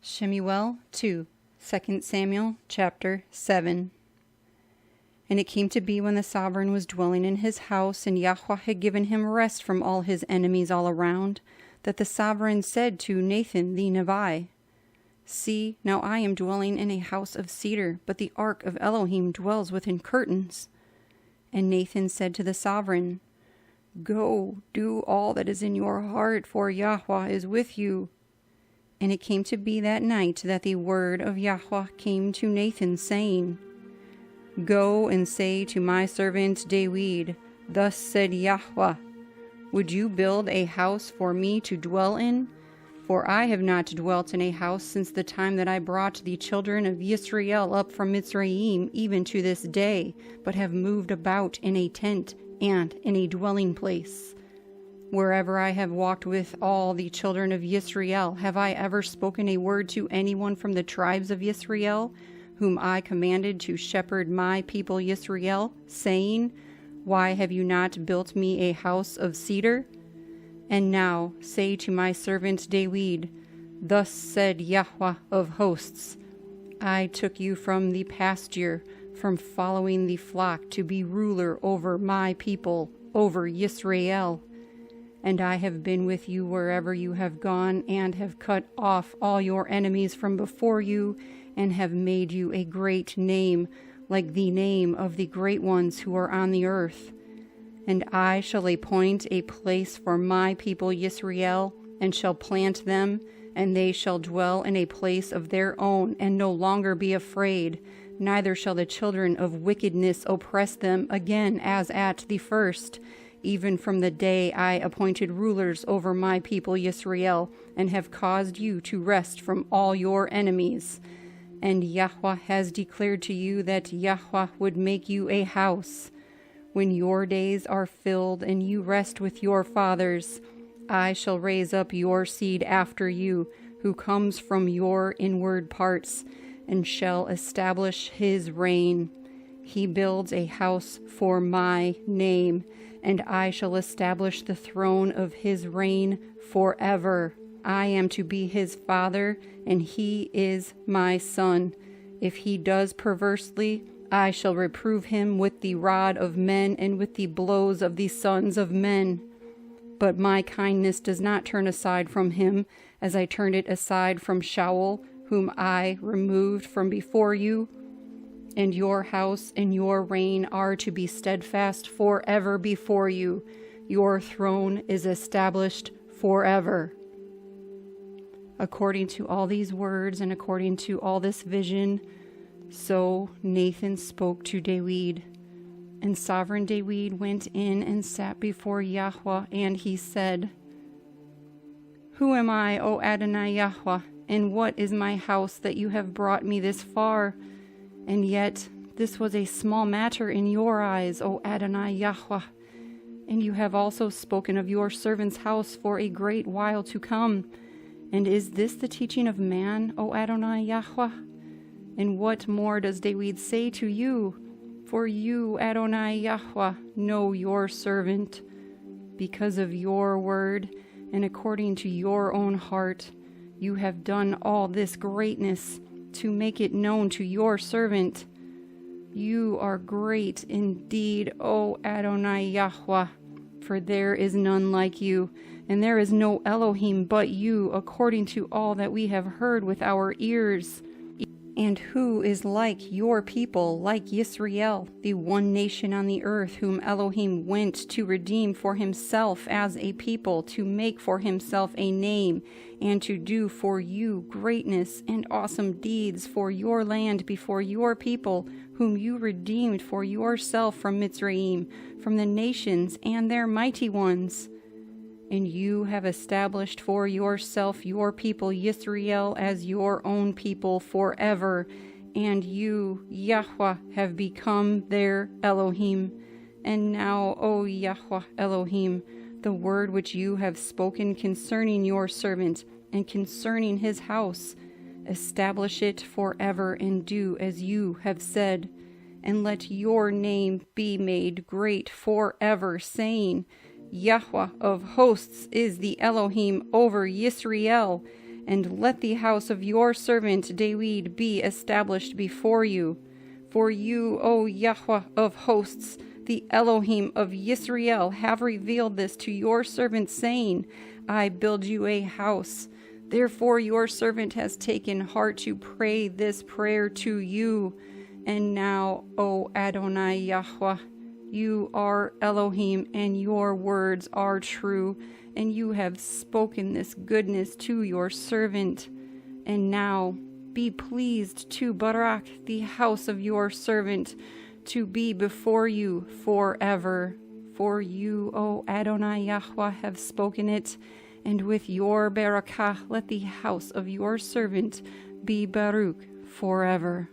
Shemu'el 2, 2 Samuel chapter 7. And it came to be when the sovereign was dwelling in his house, and Yahuah had given him rest from all his enemies all around, that the sovereign said to Nathan the Nevi, See, now I am dwelling in a house of cedar, but the ark of Elohim dwells within curtains. And Nathan said to the sovereign, Go, do all that is in your heart, for Yahuah is with you. And it came to be that night that the word of Yahuah came to Nathan, saying, Go and say to my servant David, Thus said Yahuah, Would you build a house for me to dwell in? For I have not dwelt in a house since the time that I brought the children of Israel up from Mitzrayim, even to this day, but have moved about in a tent and in a dwelling place. Wherever I have walked with all the children of Israel, have I ever spoken a word to anyone from the tribes of Israel, whom I commanded to shepherd my people Israel, saying, Why have you not built me a house of cedar? And now say to my servant David, Thus said Yahuah of hosts, I took you from the pasture, from following the flock, to be ruler over my people, over Yisrael. And I have been with you wherever you have gone, and have cut off all your enemies from before you, and have made you a great name, like the name of the great ones who are on the earth. And I shall appoint a place for my people Yisrael, and shall plant them, and they shall dwell in a place of their own, and no longer be afraid, neither shall the children of wickedness oppress them again as at the first, even from the day I appointed rulers over my people Yisrael, and have caused you to rest from all your enemies. And Yahuah has declared to you that Yahuah would make you a house. When your days are filled and you rest with your fathers, I shall raise up your seed after you, who comes from your inward parts, and shall establish his reign. He builds a house for my name, and I shall establish the throne of his reign forever. I am to be his father, and he is my son. If he does perversely, I shall reprove him with the rod of men and with the blows of the sons of men. But my kindness does not turn aside from him, as I turned it aside from Shemu'el, whom I removed from before you. And your house and your reign are to be steadfast forever before you. Your throne is established forever. According to all these words and according to all this vision, so Nathan spoke to David. And sovereign David went in and sat before Yahuah, and he said, Who am I, O Adonai Yahuah, and what is my house that you have brought me this far? And yet this was a small matter in your eyes, O Adonai Yahuah. And you have also spoken of your servant's house for a great while to come. And is this the teaching of man, O Adonai Yahuah? And what more does David say to you? For you, Adonai Yahuah, know your servant. Because of your word, and according to your own heart, you have done all this greatness to make it known to your servant. You are great indeed, O Adonai Yahuah, for there is none like you, and there is no Elohim but you, according to all that we have heard with our ears. And who is like your people, like Yisrael, the one nation on the earth, whom Elohim went to redeem for himself as a people, to make for himself a name, and to do for you greatness and awesome deeds for your land before your people, whom you redeemed for yourself from Mitzrayim, from the nations and their mighty ones. And you have established for yourself your people Yisrael as your own people forever, and you, Yahuah, have become their Elohim. And now, O Yahuah Elohim, the word which you have spoken concerning your servant and concerning his house, establish it forever and do as you have said. And let your name be made great forever, saying, Yahuah of hosts is the Elohim over Yisrael, and let the house of your servant David be established before you. For you, O Yahuah of hosts, the Elohim of Yisrael, have revealed this to your servant, saying, I build you a house. Therefore your servant has taken heart to pray this prayer to you. And now, O Adonai Yahuah, you are Elohim, and your words are true, and you have spoken this goodness to your servant. And now, be pleased to barak the house of your servant, to be before you forever. For you, O Adonai Yahuah, have spoken it, and with your barakah let the house of your servant be baruch forever.